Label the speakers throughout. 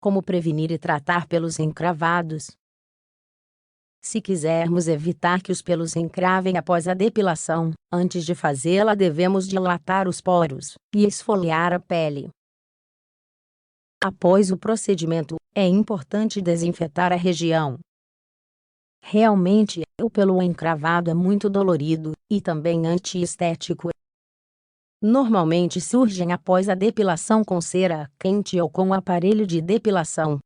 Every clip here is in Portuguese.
Speaker 1: Como prevenir e tratar pelos encravados? Se quisermos evitar que os pelos encravem após a depilação, antes de fazê-la devemos dilatar os poros e esfoliar a pele. Após o procedimento, é importante desinfetar a região. Realmente, o pelo encravado é muito dolorido e também antiestético. Normalmente surgem após a depilação com cera quente ou com o aparelho de depilação.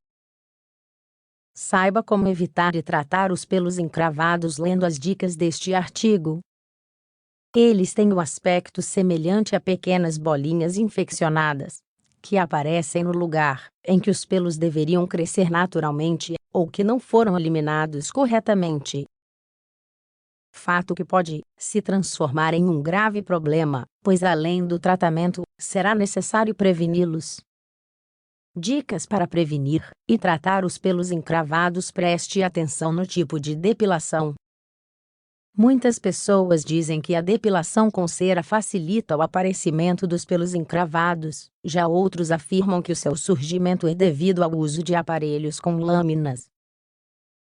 Speaker 1: Saiba como evitar e tratar os pelos encravados lendo as dicas deste artigo. Eles têm um aspecto semelhante a pequenas bolinhas infeccionadas, que aparecem no lugar em que os pelos deveriam crescer naturalmente, ou que não foram eliminados corretamente. Fato que pode se transformar em um grave problema, pois além do tratamento, será necessário preveni-los. Dicas para prevenir e tratar os pelos encravados. Preste atenção no tipo de depilação. Muitas pessoas dizem que a depilação com cera facilita o aparecimento dos pelos encravados, já outros afirmam que o seu surgimento é devido ao uso de aparelhos com lâminas.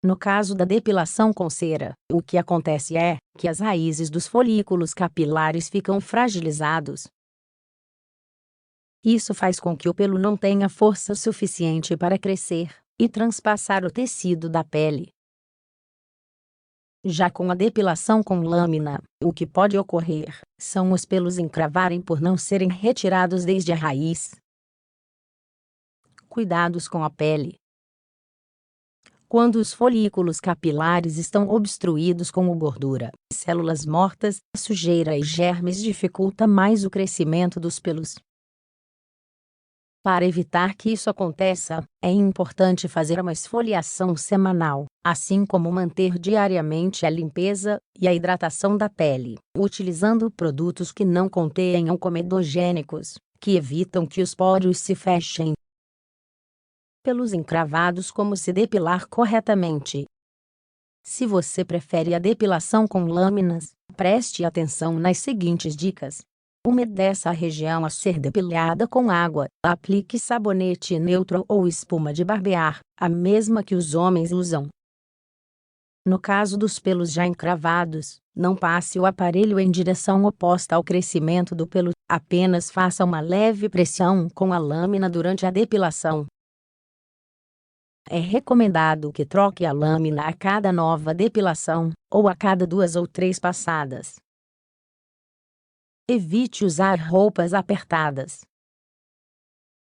Speaker 1: No caso da depilação com cera, o que acontece é que as raízes dos folículos capilares ficam fragilizados. Isso faz com que o pelo não tenha força suficiente para crescer e transpassar o tecido da pele. Já com a depilação com lâmina, o que pode ocorrer são os pelos encravarem por não serem retirados desde a raiz. Cuidados com a pele. Quando os folículos capilares estão obstruídos com gordura, células mortas, sujeira e germes dificulta mais o crescimento dos pelos. Para evitar que isso aconteça, é importante fazer uma esfoliação semanal, assim como manter diariamente a limpeza e a hidratação da pele, utilizando produtos que não contenham comedogênicos, que evitam que os poros se fechem. Pelos encravados. Como se depilar corretamente. Se você prefere a depilação com lâminas, preste atenção nas seguintes dicas. Umedeça a região a ser depilada com água, aplique sabonete neutro ou espuma de barbear, a mesma que os homens usam. No caso dos pelos já encravados, não passe o aparelho em direção oposta ao crescimento do pelo, apenas faça uma leve pressão com a lâmina durante a depilação. É recomendado que troque a lâmina a cada nova depilação, ou a cada 2 ou 3 passadas. Evite usar roupas apertadas.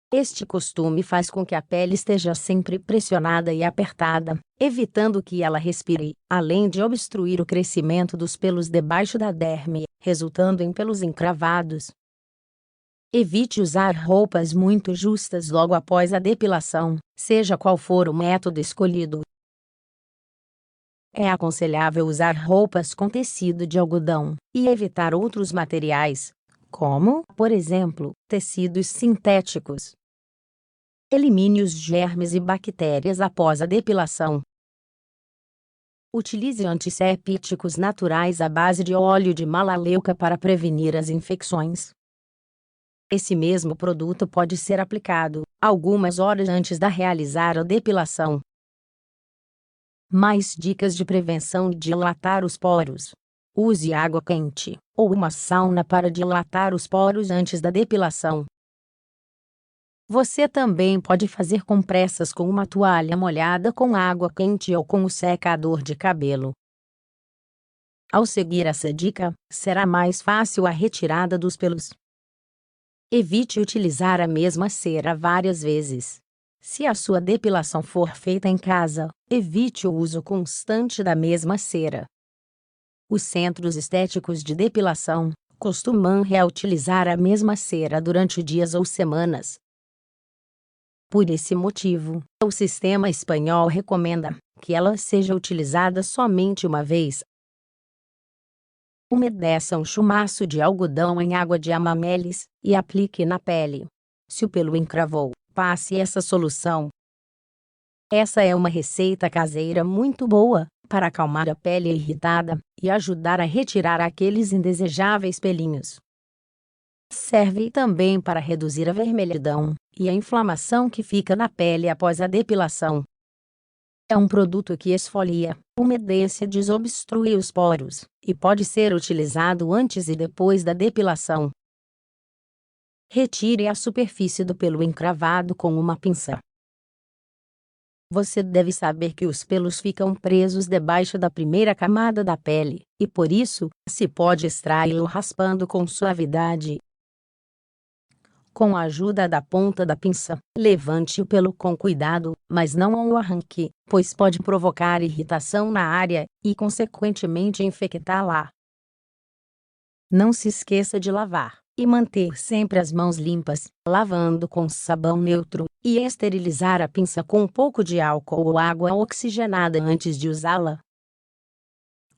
Speaker 1: Este costume faz com que a pele esteja sempre pressionada e apertada, evitando que ela respire, além de obstruir o crescimento dos pelos debaixo da derme, resultando em pelos encravados. Evite usar roupas muito justas logo após a depilação, seja qual for o método escolhido. É aconselhável usar roupas com tecido de algodão e evitar outros materiais, como, por exemplo, tecidos sintéticos. Elimine os germes e bactérias após a depilação. Utilize antissépticos naturais à base de óleo de melaleuca para prevenir as infecções. Esse mesmo produto pode ser aplicado algumas horas antes de realizar a depilação. Mais dicas de prevenção e dilatar os poros. Use água quente ou uma sauna para dilatar os poros antes da depilação. Você também pode fazer compressas com uma toalha molhada com água quente ou com o secador de cabelo. Ao seguir essa dica, será mais fácil a retirada dos pelos. Evite utilizar a mesma cera várias vezes. Se a sua depilação for feita em casa, evite o uso constante da mesma cera. Os centros estéticos de depilação costumam reutilizar a mesma cera durante dias ou semanas. Por esse motivo, o sistema espanhol recomenda que ela seja utilizada somente uma vez. Umedeça um chumaço de algodão em água de amamelis e aplique na pele. Se o pelo encravou, passe essa solução. Essa é uma receita caseira muito boa para acalmar a pele irritada e ajudar a retirar aqueles indesejáveis pelinhos. Serve também para reduzir a vermelhidão e a inflamação que fica na pele após a depilação. É um produto que esfolia, umedece e desobstrui os poros, e pode ser utilizado antes e depois da depilação. Retire a superfície do pelo encravado com uma pinça. Você deve saber que os pelos ficam presos debaixo da primeira camada da pele, e por isso, se pode extraí-lo raspando com suavidade. Com a ajuda da ponta da pinça, levante o pelo com cuidado, mas não o arranque, pois pode provocar irritação na área e, consequentemente, infectá-la. Não se esqueça de lavar e manter sempre as mãos limpas, lavando com sabão neutro, e esterilizar a pinça com um pouco de álcool ou água oxigenada antes de usá-la.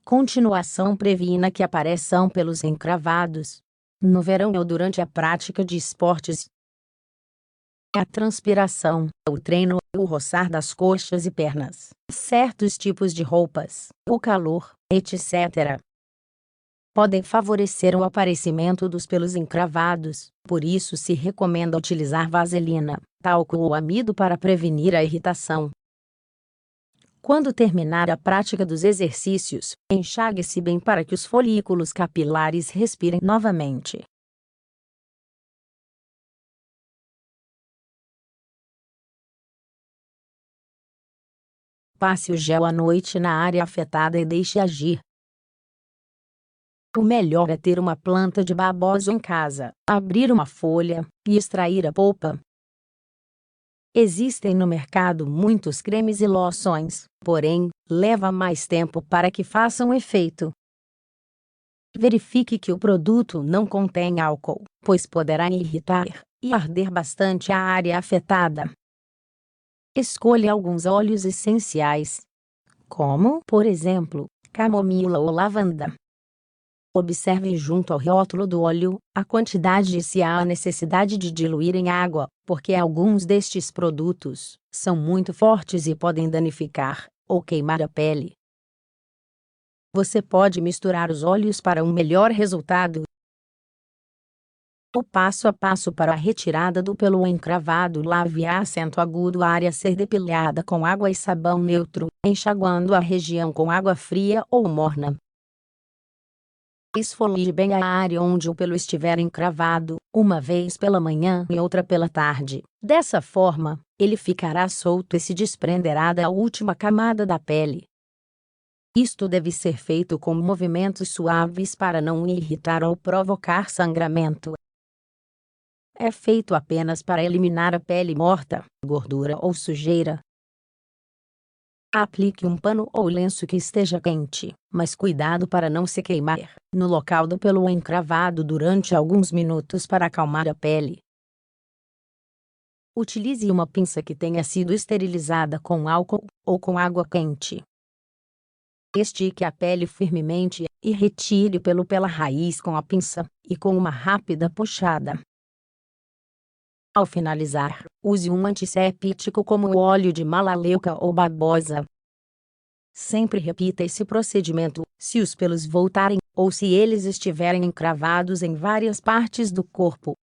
Speaker 1: Continuação: previna que apareçam pelos encravados no verão ou durante a prática de esportes. A transpiração, o treino, o roçar das coxas e pernas, certos tipos de roupas, o calor, etc. podem favorecer o aparecimento dos pelos encravados, por isso se recomenda utilizar vaselina, talco ou amido para prevenir a irritação. Quando terminar a prática dos exercícios, enxague-se bem para que os folículos capilares respirem novamente. Passe o gel à noite na área afetada e deixe agir. O melhor é ter uma planta de babosa em casa, abrir uma folha e extrair a polpa. Existem no mercado muitos cremes e loções, porém, leva mais tempo para que façam efeito. Verifique que o produto não contém álcool, pois poderá irritar e arder bastante a área afetada. Escolha alguns óleos essenciais, como, por exemplo, camomila ou lavanda. Observe junto ao rótulo do óleo a quantidade e se há a necessidade de diluir em água, porque alguns destes produtos são muito fortes e podem danificar ou queimar a pele. Você pode misturar os óleos para um melhor resultado. O passo a passo para a retirada do pelo encravado: lave a acento agudo a área a ser depilada com água e sabão neutro, enxaguando a região com água fria ou morna. Esfolie bem a área onde o pelo estiver encravado, uma vez pela manhã e outra pela tarde. Dessa forma, ele ficará solto e se desprenderá da última camada da pele. Isto deve ser feito com movimentos suaves para não irritar ou provocar sangramento. É feito apenas para eliminar a pele morta, gordura ou sujeira. Aplique um pano ou lenço que esteja quente, mas cuidado para não se queimar, no local do pelo encravado durante alguns minutos para acalmar a pele. Utilize uma pinça que tenha sido esterilizada com álcool ou com água quente. Estique a pele firmemente e retire o pelo pela raiz com a pinça e com uma rápida puxada. Ao finalizar, use um antisséptico como o óleo de melaleuca ou babosa. Sempre repita esse procedimento, se os pelos voltarem, ou se eles estiverem encravados em várias partes do corpo,